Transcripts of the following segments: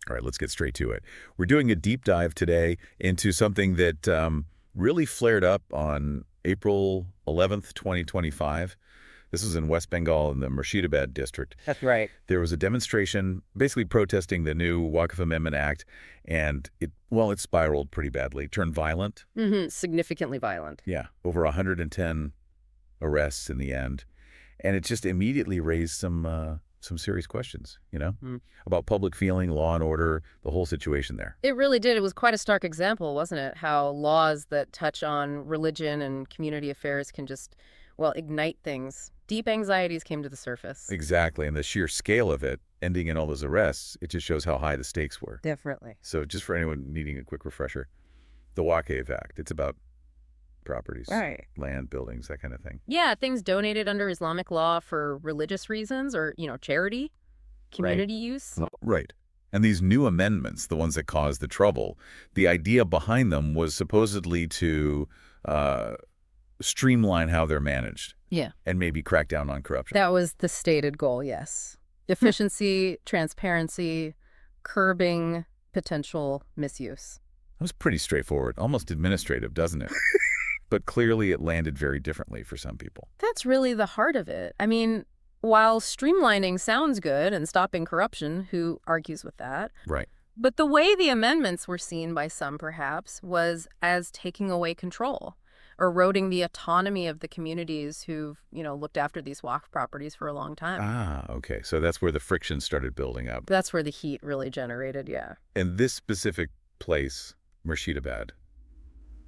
All right, let's get straight to it. We're doing a deep dive today into something that really flared up on April 11th, 2025. This was in West Bengal in the Murshidabad district. That's right. There was a demonstration basically protesting the new Waqf Amendment Act, and it spiraled pretty badly, turned violent. Significantly violent. Yeah, over 110 arrests in the end. And it just immediately raised some serious questions, about public feeling, law and order, the whole situation there. It really did. It was quite a stark example, wasn't it? How laws that touch on religion and community affairs can just, ignite things. Deep anxieties came to the surface. Exactly, and the sheer scale of it, ending in all those arrests, it just shows how high the stakes were. Definitely. So just for anyone needing a quick refresher, the Waqf Act, it's about properties, right, land, buildings, that kind of thing. Yeah, things donated under Islamic law for religious reasons or, charity, community use. Right. And these new amendments, the ones that caused the trouble, the idea behind them was supposedly to streamline how they're managed. Yeah. And maybe crack down on corruption. That was the stated goal, yes. Efficiency, transparency, curbing potential misuse. That was pretty straightforward, almost administrative, doesn't it? But clearly it landed very differently for some people. That's really the heart of it. I mean, while streamlining sounds good and stopping corruption, who argues with that? Right. But the way the amendments were seen by some, perhaps, was as taking away control, eroding the autonomy of the communities who've, looked after these Waqf properties for a long time. Ah, okay. So that's where the friction started building up. That's where the heat really generated, yeah. And this specific place, Murshidabad,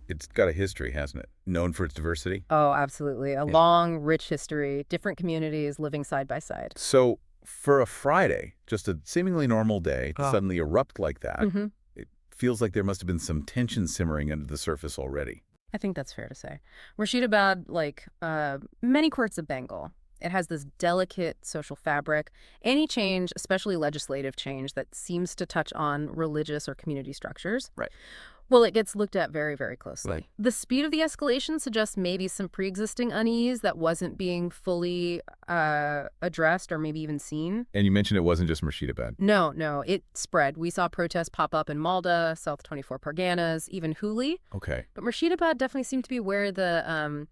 it's got a history, hasn't it? Known for its diversity? Oh, absolutely. A long, rich history, different communities living side by side. So for a Friday, just a seemingly normal day, to suddenly erupt like that, it feels like there must have been some tension simmering under the surface already. I think that's fair to say. Murshidabad, like many courts of Bengal, it has this delicate social fabric. Any change, especially legislative change, that seems to touch on religious or community structures, right, well, it gets looked at very, very closely. Right. The speed of the escalation suggests maybe some pre-existing unease that wasn't being fully addressed or maybe even seen. And you mentioned it wasn't just Murshidabad. No, it spread. We saw protests pop up in Malda, South 24 Parganas, even Hooghly. Okay. But Murshidabad definitely seemed to be where the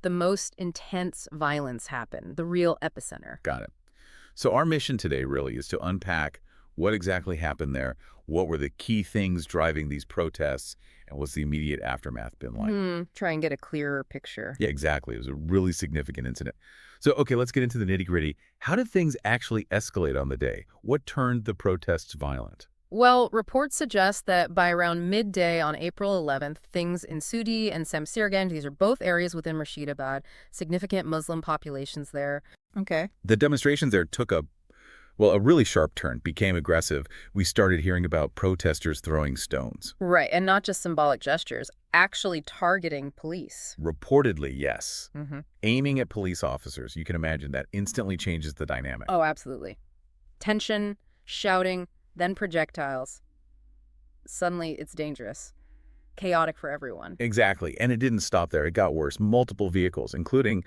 most intense violence happened, the real epicenter. Got it. So our mission today really is to unpack what exactly happened there, what were the key things driving these protests, and what's the immediate aftermath been like? Try and get a clearer picture. Yeah, exactly. It was a really significant incident. So, okay, let's get into the nitty-gritty. How did things actually escalate on the day? What turned the protests violent? Well, reports suggest that by around midday on April 11th, things in Suti and Samserganj, these are both areas within Murshidabad, significant Muslim populations there. Okay. The demonstrations there took a really sharp turn, became aggressive. We started hearing about protesters throwing stones. Right, and not just symbolic gestures, actually targeting police. Reportedly, yes. Aiming at police officers. You can imagine that instantly changes the dynamic. Oh, absolutely. Tension, shouting, then projectiles. Suddenly, it's dangerous. Chaotic for everyone. Exactly, and it didn't stop there. It got worse. Multiple vehicles, including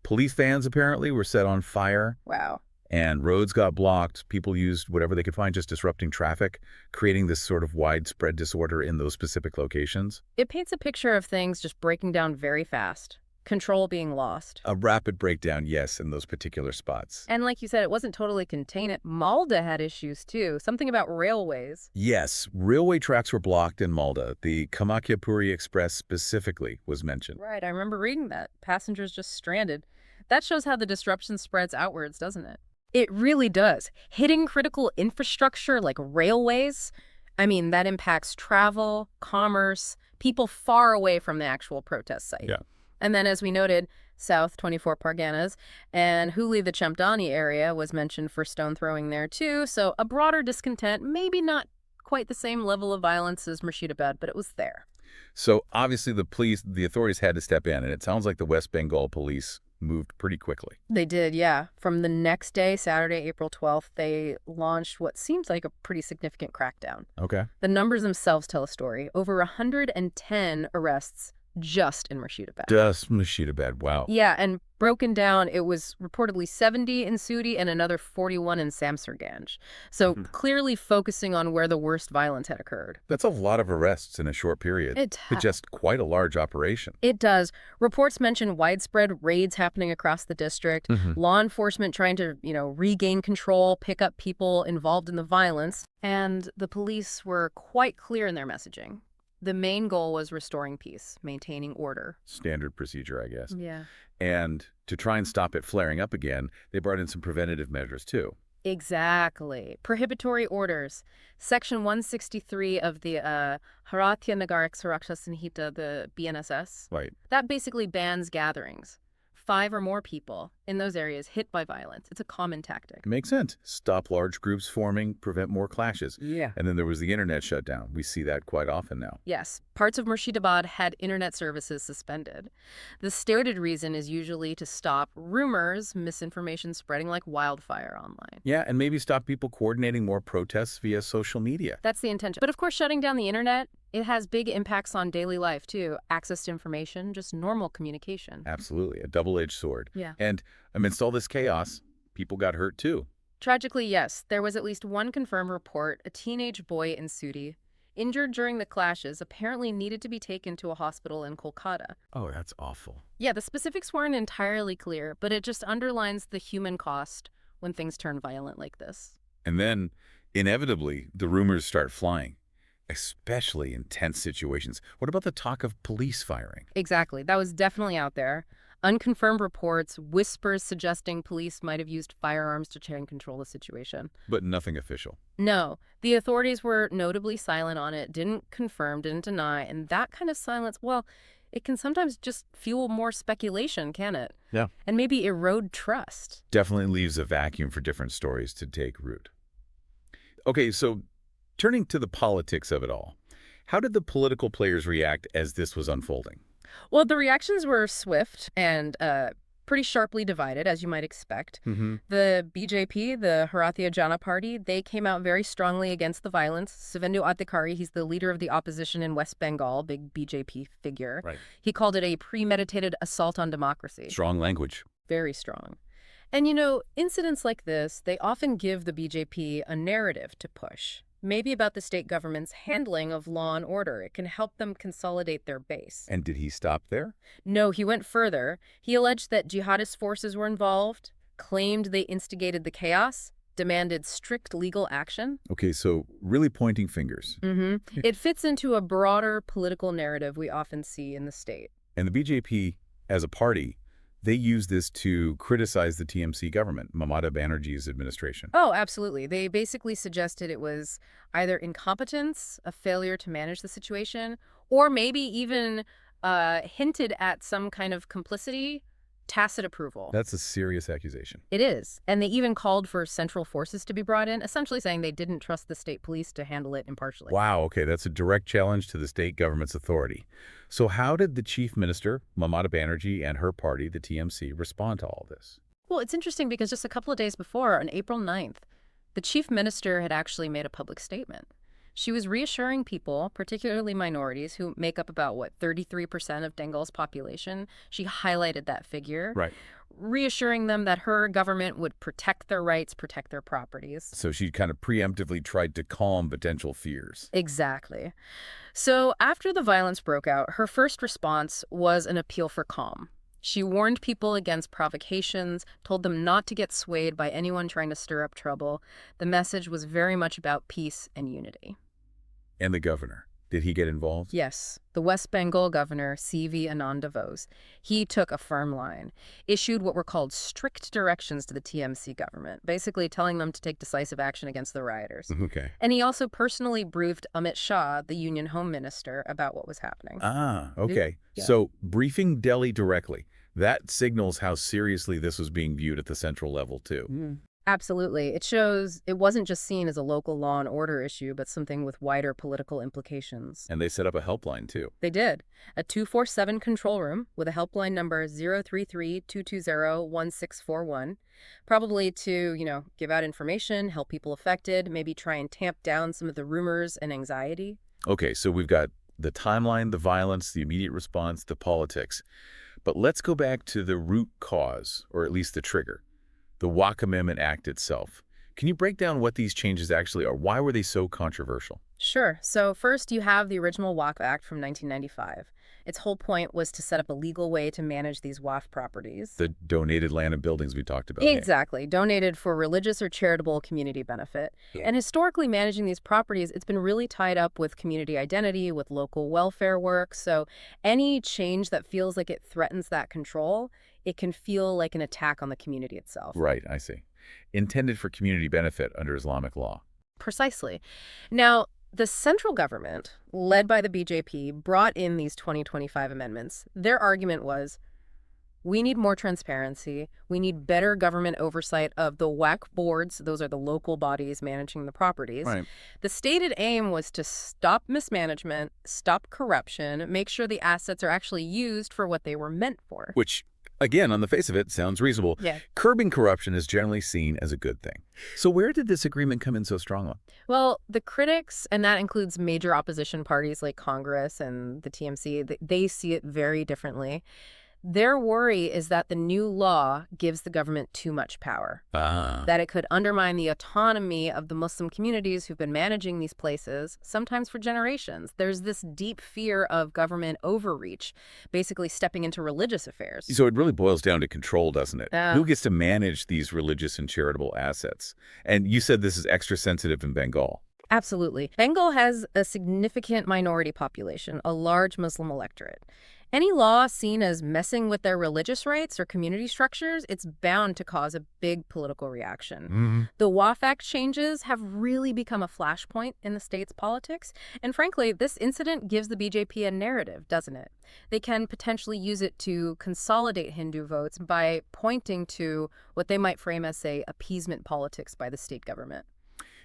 police vans, apparently, were set on fire. Wow. And roads got blocked. People used whatever they could find, just disrupting traffic, creating this sort of widespread disorder in those specific locations. It paints a picture of things just breaking down very fast. Control being lost. A rapid breakdown, yes, in those particular spots. And like you said, it wasn't totally contained. Malda had issues, too. Something about railways. Yes, railway tracks were blocked in Malda. The Kamakya-Puri Express specifically was mentioned. Right, I remember reading that. Passengers just stranded. That shows how the disruption spreads outwards, doesn't it? It really does. Hitting critical infrastructure like railways, that impacts travel, commerce, people far away from the actual protest site. Yeah. And then, as we noted, South 24 Parganas and Hooghly, the Champdani area, was mentioned for stone throwing there too. So a broader discontent, maybe not quite the same level of violence as Murshidabad, but it was there. So obviously the authorities had to step in, and it sounds like the West Bengal police moved pretty quickly. They did, yeah. From the next day, Saturday, April 12th, they launched what seems like a pretty significant crackdown. Okay. The numbers themselves tell a story. Over 110 arrests just in Murshidabad. Just Murshidabad. Wow. Yeah, and broken down, it was reportedly 70 in Suti and another 41 in Samserganj. So clearly focusing on where the worst violence had occurred. That's a lot of arrests in a short period. It It's just quite a large operation. It does. Reports mention widespread raids happening across the district, law enforcement trying to, regain control, pick up people involved in the violence, and the police were quite clear in their messaging. The main goal was restoring peace, maintaining order. Standard procedure, I guess. Yeah. And to try and stop it flaring up again, they brought in some preventative measures, too. Exactly. Prohibitory orders. Section 163 of the Bharatiya Nagarik Suraksha Sanhita, the BNSS, Right. that basically bans gatherings. 5 or more people in those areas hit by violence. It's a common tactic. It makes sense. Stop large groups forming, prevent more clashes. Yeah. And then there was the internet shutdown. We see that quite often now. Yes, parts of Murshidabad had internet services suspended. The stated reason is usually to stop rumors, misinformation spreading like wildfire online. Yeah, and maybe stop people coordinating more protests via social media. That's the intention. But of course, shutting down the internet, it has big impacts on daily life, too. Access to information, just normal communication. Absolutely. A double-edged sword. Yeah. And amidst all this chaos, people got hurt, too. Tragically, yes, there was at least one confirmed report. A teenage boy in Suti, injured during the clashes, apparently needed to be taken to a hospital in Kolkata. Oh, that's awful. Yeah, the specifics weren't entirely clear, but it just underlines the human cost when things turn violent like this. And then, inevitably, the rumors start flying, especially in tense situations. What about the talk of police firing? Exactly. That was definitely out there. Unconfirmed reports, whispers suggesting police might have used firearms to try and control the situation. But nothing official. No, the authorities were notably silent on it, didn't confirm, didn't deny, and that kind of silence, well, it can sometimes just fuel more speculation, can it? Yeah. And maybe erode trust. Definitely leaves a vacuum for different stories to take root. Okay, so turning to the politics of it all, how did the political players react as this was unfolding? Well, the reactions were swift and pretty sharply divided, as you might expect. The BJP, the Bharatiya Jana Party, they came out very strongly against the violence. Suvendu Adhikari, he's the leader of the opposition in West Bengal, big BJP figure. Right. He called it a premeditated assault on democracy. Strong language. Very strong. And, incidents like this, they often give the BJP a narrative to push. Maybe about the state government's handling of law and order. It can help them consolidate their base. And did he stop there? No, he went further. He alleged that jihadist forces were involved, claimed they instigated the chaos, demanded strict legal action. Okay, so really pointing fingers. It fits into a broader political narrative we often see in the state. And the BJP, as a party, they use this to criticize the TMC government, Mamata Banerjee's administration. Oh, absolutely. They basically suggested it was either incompetence, a failure to manage the situation, or maybe even hinted at some kind of complicity, tacit approval. That's a serious accusation. It is. And they even called for central forces to be brought in, essentially saying they didn't trust the state police to handle it impartially. Wow, okay, that's a direct challenge to the state government's authority. So how did the chief minister, Mamata Banerjee, and her party, the TMC, respond to all this? Well, it's interesting because just a couple of days before, on April 9th, the chief minister had actually made a public statement. She was reassuring people, particularly minorities, who make up about, 33% of Bengal's population. She highlighted that figure. Right. Reassuring them that her government would protect their rights, protect their properties. So she kind of preemptively tried to calm potential fears. Exactly. So after the violence broke out, her first response was an appeal for calm. She warned people against provocations, told them not to get swayed by anyone trying to stir up trouble. The message was very much about peace and unity. And the governor, did he get involved? Yes, the West Bengal governor, C.V. Ananda Bose, he took a firm line, issued what were called strict directions to the TMC government, basically telling them to take decisive action against the rioters. Okay. And he also personally briefed Amit Shah, the Union Home Minister, about what was happening. Ah, okay. Yeah. So briefing Delhi directly, that signals how seriously this was being viewed at the central level, too. Absolutely. It shows it wasn't just seen as a local law and order issue, but something with wider political implications. And they set up a helpline, too. They did. A 247 control room with a helpline number 033-220-1641, probably to, give out information, help people affected, maybe try and tamp down some of the rumors and anxiety. Okay, so we've got the timeline, the violence, the immediate response, the politics. But let's go back to the root cause, or at least the trigger, the Waqf Amendment Act itself. Can you break down what these changes actually are? Why were they so controversial? Sure. So first, you have the original Waqf Act from 1995. Its whole point was to set up a legal way to manage these Waqf properties. The donated land and buildings we talked about. Exactly. Donated for religious or charitable community benefit. Yeah. And historically, managing these properties, it's been really tied up with community identity, with local welfare work. So any change that feels like it threatens that control, it can feel like an attack on the community itself. Right, I see. Intended for community benefit under Islamic law. Precisely. Now, the central government, led by the BJP, brought in these 2025 amendments. Their argument was, we need more transparency. We need better government oversight of the Waqf boards. Those are the local bodies managing the properties. Right. The stated aim was to stop mismanagement, stop corruption, make sure the assets are actually used for what they were meant for. Which, again, on the face of it, sounds reasonable. Yeah. Curbing corruption is generally seen as a good thing. So where did this agreement come in so strongly? Well, the critics, and that includes major opposition parties like Congress and the TMC, they see it very differently. Their worry is that the new law gives the government too much power, that it could undermine the autonomy of the Muslim communities who've been managing these places, sometimes for generations. There's this deep fear of government overreach, basically stepping into religious affairs. So it really boils down to control, doesn't it? Yeah. Who gets to manage these religious and charitable assets? And you said this is extra sensitive in Bengal. Absolutely. Bengal has a significant minority population, a large Muslim electorate. Any law seen as messing with their religious rights or community structures, it's bound to cause a big political reaction. The Waqf Act changes have really become a flashpoint in the state's politics. And frankly, this incident gives the BJP a narrative, doesn't it? They can potentially use it to consolidate Hindu votes by pointing to what they might frame as, say, appeasement politics by the state government.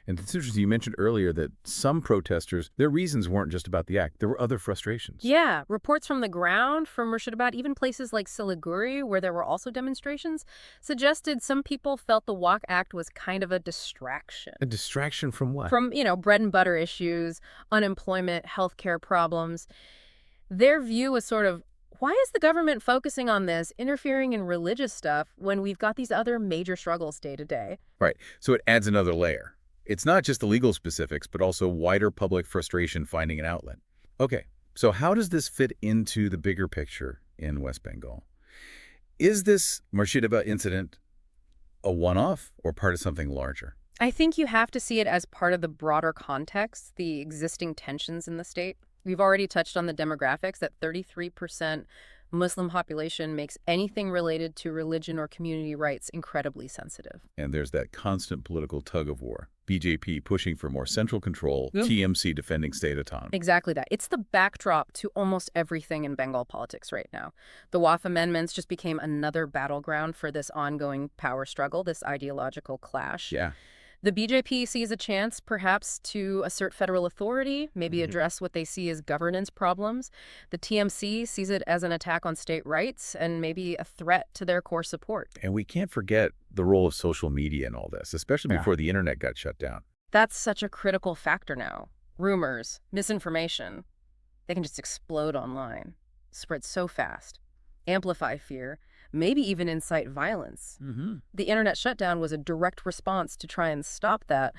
And it's interesting, you mentioned earlier that some protesters, their reasons weren't just about the act. There were other frustrations. Yeah, reports from the ground, from Murshidabad, even places like Siliguri, where there were also demonstrations, suggested some people felt the Waqf Act was kind of a distraction. A distraction from what? From, bread and butter issues, unemployment, healthcare problems. Their view was sort of, why is the government focusing on this, interfering in religious stuff, when we've got these other major struggles day to day? Right. So it adds another layer. It's not just the legal specifics, but also wider public frustration finding an outlet. Okay, so how does this fit into the bigger picture in West Bengal? Is this Murshidabad incident a one-off or part of something larger? I think you have to see it as part of the broader context, the existing tensions in the state. We've already touched on the demographics, that 33% Muslim population makes anything related to religion or community rights incredibly sensitive. And there's that constant political tug-of-war. BJP pushing for more central control, TMC defending state autonomy. Exactly that. It's the backdrop to almost everything in Bengal politics right now. The Waqf amendments just became another battleground for this ongoing power struggle, this ideological clash. Yeah. The BJP sees a chance, perhaps, to assert federal authority, maybe address what they see as governance problems. The TMC sees it as an attack on state rights and maybe a threat to their core support. And we can't forget the role of social media in all this, especially before the internet got shut down. That's such a critical factor now. Rumors, misinformation, they can just explode online, spread so fast, amplify fear, maybe even incite violence. The internet shutdown was a direct response to try and stop that,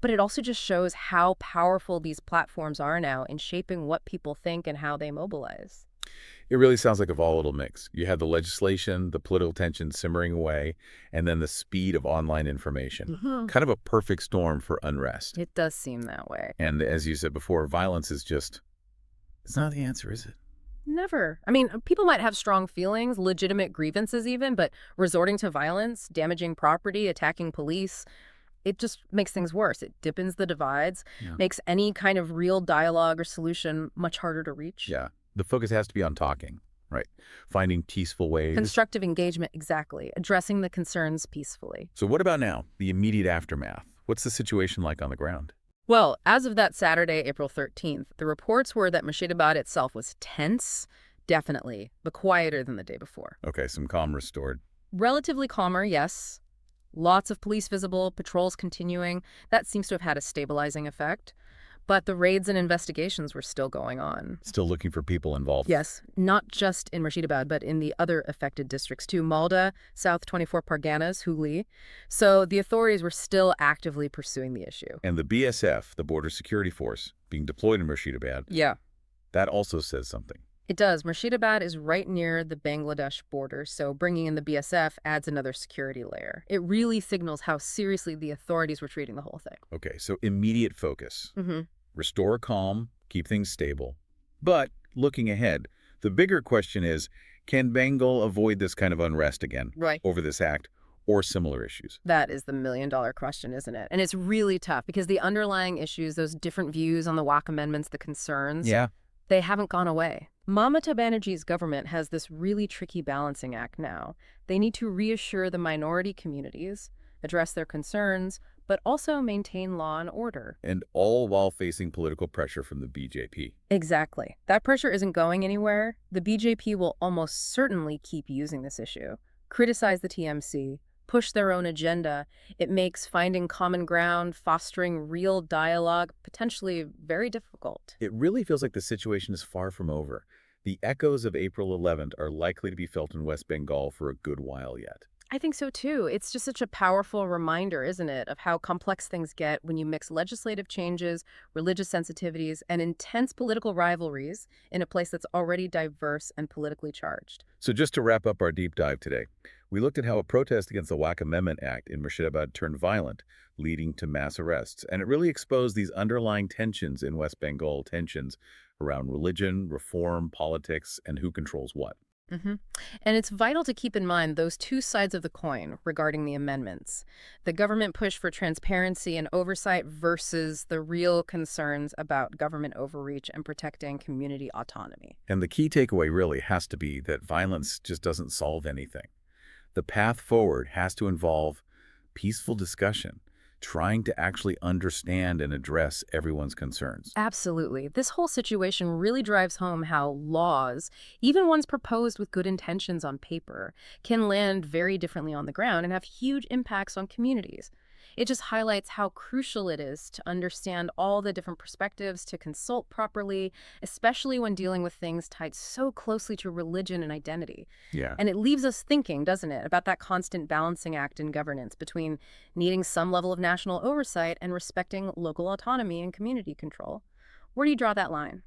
but it also just shows how powerful these platforms are now in shaping what people think and how they mobilize. It really sounds like a volatile mix. You had the legislation, the political tension simmering away, and then the speed of online information. Kind of a perfect storm for unrest. It does seem that way. And as you said before, violence is just, it's not the answer, is it? Never. I mean, people might have strong feelings, legitimate grievances even, but resorting to violence, damaging property, attacking police, it just makes things worse. It deepens the divides, makes any kind of real dialogue or solution much harder to reach. Yeah. The focus has to be on talking, right? Finding peaceful ways. Constructive engagement, exactly. Addressing the concerns peacefully. So what about now? The immediate aftermath. What's the situation like on the ground? Well, as of that Saturday, April 13th, the reports were that Murshidabad itself was tense, definitely, but quieter than the day before. Okay, some calm restored. Relatively calmer, yes. Lots of police visible, patrols continuing. That seems to have had a stabilizing effect. But the raids and investigations were still going on. Still looking for people involved. Yes, not just in Murshidabad, but in the other affected districts too, Malda, South 24 Parganas, Hooghly. So the authorities were still actively pursuing the issue. And the BSF, the Border Security Force, being deployed in Murshidabad, Yeah. that also says something. It does. Murshidabad is right near the Bangladesh border, so bringing in the BSF adds another security layer. It really signals how seriously the authorities were treating the whole thing. Okay, so immediate focus. Mm-hmm. Restore calm, keep things stable. But looking ahead, the bigger question is, can Bengal avoid this kind of unrest again Right. over this act or similar issues? That is the million-dollar question, isn't it? And it's really tough because the underlying issues, those different views on the Waqf amendments, the concerns, they haven't gone away. Mamata Banerjee's government has this really tricky balancing act now. They need to reassure the minority communities, address their concerns, but also maintain law and order. And all while facing political pressure from the BJP. Exactly. That pressure isn't going anywhere. The BJP will almost certainly keep using this issue, criticize the TMC, push their own agenda. It makes finding common ground, fostering real dialogue, potentially very difficult. It really feels like the situation is far from over. The echoes of April 11th are likely to be felt in West Bengal for a good while yet. I think so too. It's just such a powerful reminder, isn't it, of how complex things get when you mix legislative changes, religious sensitivities, and intense political rivalries in a place that's already diverse and politically charged. So just to wrap up our deep dive today, we looked at how a protest against the Waqf Amendment Act in Murshidabad turned violent, leading to mass arrests. And it really exposed these underlying tensions in West Bengal, tensions around religion, reform, politics, and who controls what. hmm And it's vital to keep in mind those two sides of the coin regarding the amendments. The government push for transparency and oversight versus the real concerns about government overreach and protecting community autonomy. And the key takeaway really has to be that violence just doesn't solve anything. The path forward has to involve peaceful discussion, trying to actually understand and address everyone's concerns. Absolutely. This whole situation really drives home how laws, even ones proposed with good intentions on paper, can land very differently on the ground and have huge impacts on communities. It just highlights how crucial it is to understand all the different perspectives, to consult properly, especially when dealing with things tied so closely to religion and identity. Yeah. And it leaves us thinking, doesn't it, about that constant balancing act in governance between needing some level of national oversight and respecting local autonomy and community control. Where do you draw that line?